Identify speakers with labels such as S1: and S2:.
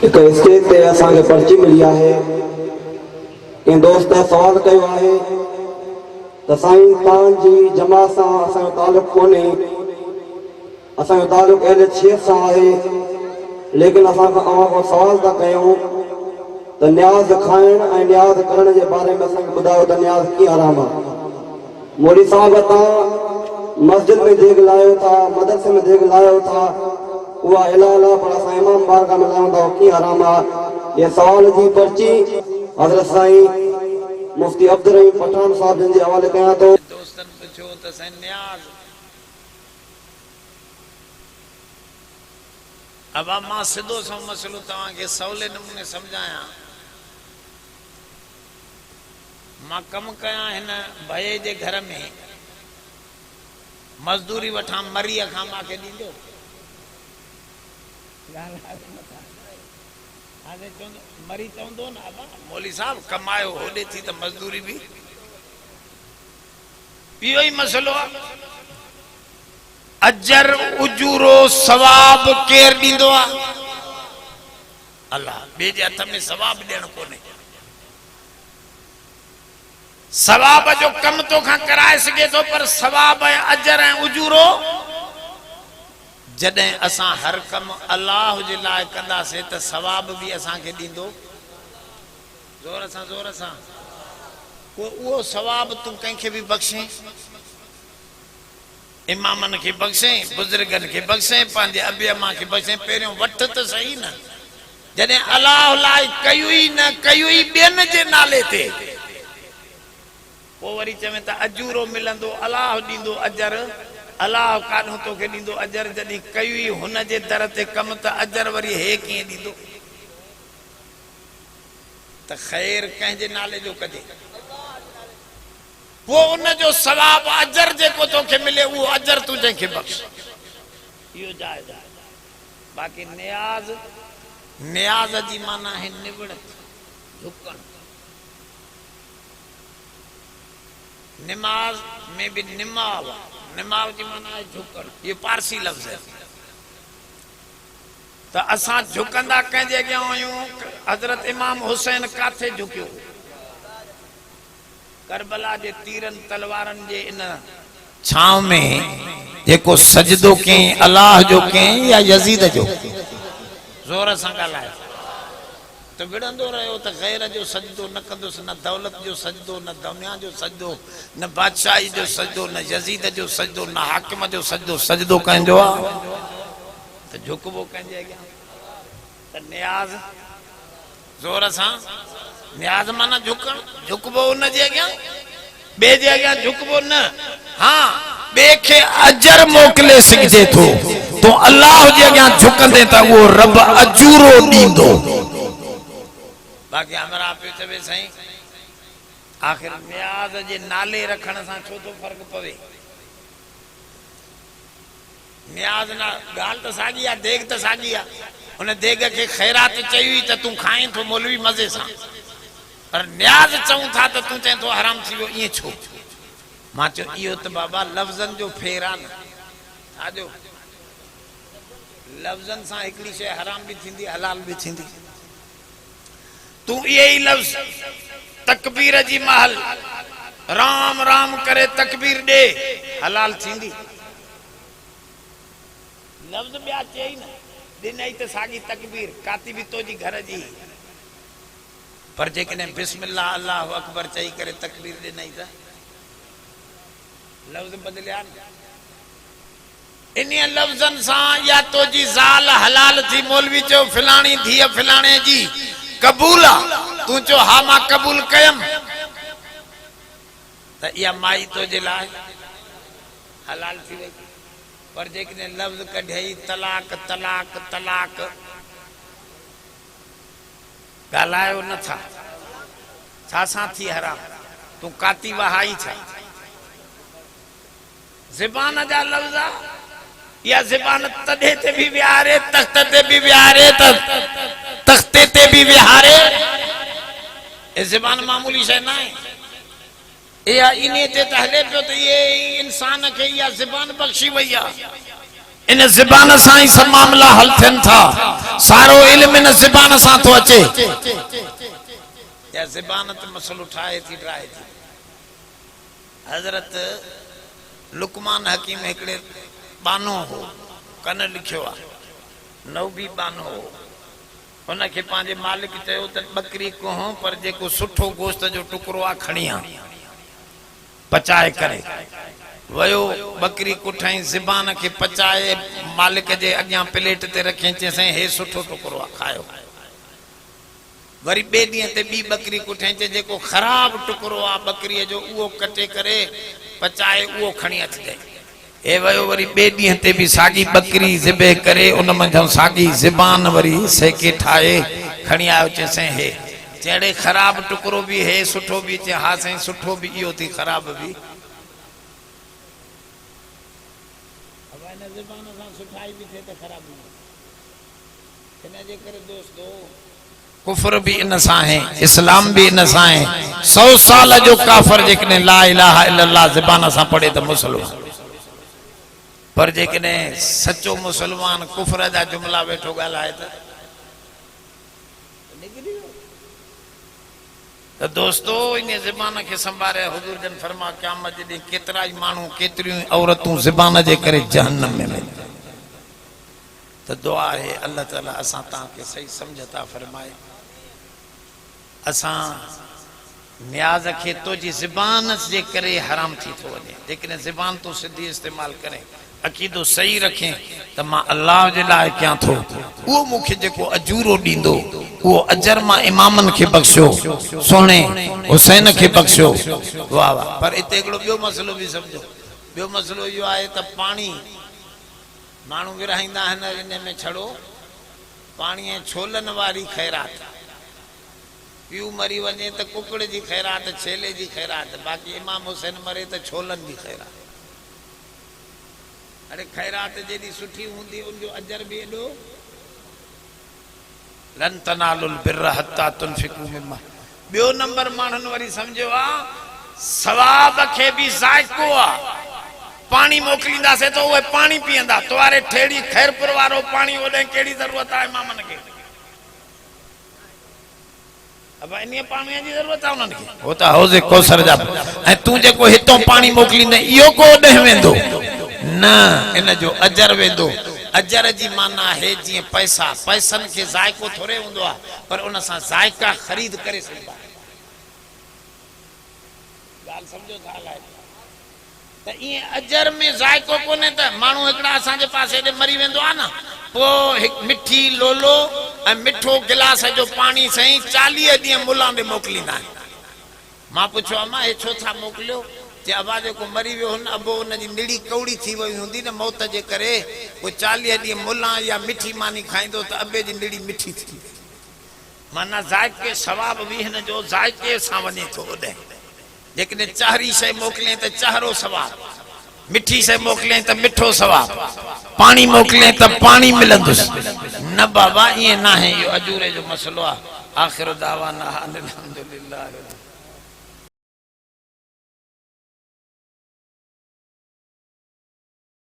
S1: एक स्टेज ते असांखे पर्ची मिली आहे। कंहिं दोस्त सवाल कयो आहे त साईं तव्हांजी जमात सां असांजो तालुक़ कोन्हे, असांजो तालुक़ अहले शेख सां आहे, लेकिन असां अव्हां खां सवाल था कयूं त न्याज़ खाइण ऐं न्याज़ करण जे बारे में असांखे ॿुधायो त न्याज़ कीअं हराम आहे। मौलवी साहब तव्हां मस्जिद में देग लायो था, मदरसे में देग लायो था, उहा इलाह पर असां इमाम बारगाह में लायूं था, कीअं हराम आहे। ये सवाल जी पर्ची हज़रत साईं मुफ्ती अब्दुल रहीम पठान साहब जिन जे हवाले कयां थो।
S2: दोस्तन पुछो त साईं न्याज़ अब मां सिधो सो मसलो तव्हांखे सवले नमूने समझाया। मां कम कया हिन भये जे घर में, मजदूरी वठां मरीअ खां मांखे ॾींदो। मरी चवंदो न अबा मौलवी साहब कमायो होॾे थी त मजदूरी बि, इहो ई मसलो आहे। अजर उजूरो सवाब केर ॾींदो आहे? अल्लाह। ॿिए जे हथ में सवाब ॾियणु कोन्हे। सवाब जो कम तोखां कराए सघे थो, पर सवाब ऐं अजर ऐं उजूरो जॾहिं असां हर कम अल्लाह जे लाइ कंदासीं त सवाब बि असांखे ॾींदो। ज़ोर सां उहो सवाब तूं कंहिंखे बि बख़्शे, इमामनि खे बख़्शे, बुज़ुर्गनि खे बख़्शे, पंहिंजे अबे अम्मा खे बख़्शे। पहिरियों वठ त सही न, जॾहिं अल्लाह लाइ कयूं ई न कयूं ई ॿियनि जे नाले ते, पोइ वरी चवे त अजूरो मिलंदो, अल्लाह ॾींदो अजर। अल्लाह काॾों तोखे ॾींदो अजर जॾहिं कयूं ई हुन जे दर ते कम, त अजर वरी हे कीअं ॾींदो? त ख़ैर कंहिंजे नाले जो कजे, वो उन जो सवाब अजर जेको तोखे मिले वो अजर तू जंहिंखे बख़्श, इहो जायज़ आहे। बाक़ी न्याज़ जी माना है निवड़त, झुकण। निमाज में भी निमाव, निमाव जी माना है झुकण। ये पारसी लफ्ज़ है। तो असां झुकंदा कंहिंजे अॻियां आहियूं। हज़रत इमाम हुसैन काथे झुकियो? करबला जे तीरन तलवारन जे इन छांव में जेको सजदो कयईं अल्लाह जो कयईं या यजीद जो? ज़ोर सां ॻाल्हाए। तो विढ़ंदो रहियो त ग़ैर जो सजदो न कंदुसि, न दौलत जो सजदो, न दुनिया जो सजदो, न बादशाही जो सजदो, न यजीद जो सजदो, न हाकिम जो सजदो। सजदो कंहिंजो आहे? त झुकबो कंहिंजे अॻियां। त न्याज़, ज़ोर सां, न्याज़ माना झुकण। झुकबो उन जे अॻियां, ॿिए जे अॻियां झुकबो न। हाँ, ॿिए खे अजर मोकिले सघिजे थो, तो अल्लाह जे अॻियां झुकंदे त उहो रब अजूरो ॾींदो। बाक़ी हमरा पे चवे साईं आखिर न्याज़ जे नाले रखण सां छो थो फ़र्क़ु पवे? न्याज़ ना ॻाल्हि त साॻी आहे, देग त साॻी आहे। उन देग खे ख़ैरात चई हुई त तूं खाएं थो मौलवी मज़े सां, पर न्याज़ चऊं था त तूं चएं थो हराम थी वियो। ईअं छो? मां चयो इहो त बाबा लफ़्ज़नि जो फेर आहे न। छाजो? लफ़्ज़नि सां हिकिड़ी शइ हराम बि थींदी, हलाल बि थींदी। तूं इहे ई लफ़्ज़ तकबीर जी महल राम राम करे तकबीर ॾे, हलाल थींदी? लफ़्ज़ ॿिया चई न, ॾिनई त साॻी तकबीर, काती बि तुंहिंजी घर जी, पर जेकॾहिं बिस्मिल्लाह अल्लाहु अकबर चई करे तकबीर ॾिनई त लफ़्ज़ बदिलिया न। इन लफ़्ज़नि सां या तुंहिंजी ज़ाल हलाल थी, मौलवी चयो फिलाणी धीअ फिलाणे जी कबूल आहे, तूं चयो हा मां कबूल कयम, त इहा माई तुंहिंजे लाइ हलाल थी वई। पर जेकॾहिं लफ़्ज़ कढई तलाक तलाक तलाक, ॻाल्हायो नथा, छा सां थी हराम? तूं काती वहाई छा? ज़बान जा लफ़्ज़ या ज़बान तॾे ते भी विहारे, तख्त ते भी विहारे, तख्ते ते भी विहारे। ये ज़बान मामूली शइ न आहे। इहा इन ते त हले पियो त ये इंसान खे इहा ज़बान बख़्शी वई आहे। इन ज़बान सां ही सब मामला हल थियन था। सारो इल्म इन ज़बान सां तो अचे। या ज़बान ते मसलो ठाए थी ड्राए थी। हज़रत लुकमान हकीम हिकड़े बानो हो, कन लिखियो आ, नौबी बानो हो। उनखे पंहिंजे मालिक चयो त बकरी कोहो पर जेको सुठो गोश्त जो टुकड़ो आ खणी आ, पचाए करे वयो। बकरी कुठाई ज़बान के पचाए मालिक जे अॻियां प्लेट ते रखे चयसि हे सुठो टुकड़ो आ, खायो। वरी ॿिए ॾींहं ते ॿी बकरी कुठाई चए जेको ख़राब टुकड़ो आ बकरीअ जो उहो कटे करे पचाए उहो खणी अचिजांइ। हे वयो वरी ॿिए ॾींहं ते बि साॻी बकरी ज़िबे करे उन मंझां साॻी ज़बान वरी सेके ठाहे खणी आयो। चयसि हे जहिड़े ख़राब टुकड़ो बि हे सुठो बि। चए हा साईं सुठो बि इहो थी ख़राब बि। ज़बान सां सुठाई बि थिए त ख़राबी इन जे करे दोस्तो कुफर भी इन सां है, इस्लाम भी इन सां है। 100 साल जो काफर जेकने ला इलाहा इल्लल्लाह ज़बान सां पढ़े त मुसलमान, पर जेकने सच्चो मुसलमान कुफर जा जुमला वेठो ॻाल्हाए त दोस्तो इन ज़बान के संभारे। हुजूर जन फरमा क़यामत जे केतरा ही मानू केतरियूं औरतूं ज़बान जे करे जहन्नम में वेंदियूं। तो दुआ है अल्लाह ताला असां तव्हांखे सही समझता फरमाए। असां न्याज़ खे तुझी ज़बान जे करे हराम थी तो वञे। लेकिन ज़बान तो सिधी इस्तेमाल करें, अकीदो सही रखें त मां अल्लाह जे लाइ कयां थो, उहो मूंखे जेको अजूरो ॾींदो उहो अजर मां इमामन खे बख्शियो, सोने हुसैन खे बख्शियो। वाह वाह। पर इते हिकिड़ो ॿियो मसलो बि सम्झो। ॿियो मसलो इहो आहे त पाणी माण्हू विरहाईंदा आहिनि इन में छड़ो पाणीअ छोलनि वारी ख़ैरात। पीउ मरी वञे त कुकड़ जी ख़ैरात, छेले जी ख़ैरात, बाक़ी इमाम हुसैन मरे त छोलनि जी ख़ैरात। अरे ख़ैरात जेॾी सुठी हूंदी उनजो अजर बि एॾो। लन तनालुल बिर्र हत्ता तुनफिकू मिम्मा। ॿियो नंबर माण्हुनि वरी सम्झो आहे सवाब खे बि ज़ाइको आहे। पानी मोकिलींदासीं तो उहे पानी पीअंदा, तोवारे ठेड़ी खैरपुर वारो पानी ओॾे कहिड़ी ज़रूरत आहे इमामनि खे? अब इन पाणीअ जी ज़रूरत आहे उन्हनि खे? हो त हौज़े कौसर जा। ऐं तूं जेको हितों पानी मोकिलींदे इहो को ओॾे वेंदो न, इन जो अजर वेंदो। अजर जी माना है जीअं पैसा, पैसनि खे ज़ाइको थोरे हूंदो आहे, पर उन सां ज़ाइका ख़रीद करे सघंदा। ॻाल्हि सम्झो था हलाए त ईअं अजर में ज़ाइको कोन्हे त माण्हू हिकिड़ा असांजे पासे हेॾे मरी वेंदो आहे न, पोइ हिकु मिठी लोलो ऐं मिठो गिलास जो पाणी साईं 40 ॾींहं मुल्ला ॾे मोकिलींदा आहिनि। मां पुछियो अम्मा हे छो था मोकिलियो? जे अबा जेको मरी वियो हुन अबो हुनजी निड़ी कौड़ी थी वई हूंदी न मौत जे करे, पोइ 40 ॾींहं मुल्ला या मिठी मानी खाईंदो त अबे जी निड़ी मिठी थी। माना ज़ाइके सवाब बि हिन जो ज़ाइके सां वञे थो ओॾे। लेकिन चाहरी शइ मोकिले त चाहरो सवाब, मिठी शइ मोकिले त मिठो सवाब, पानी मोकिले त पानी मिलंदुसि। न बाबा ईअं न आहे, इहो अजूरे जो मसलो आहे। आख़िर दावाना अल्हम्दुलिल्लाह।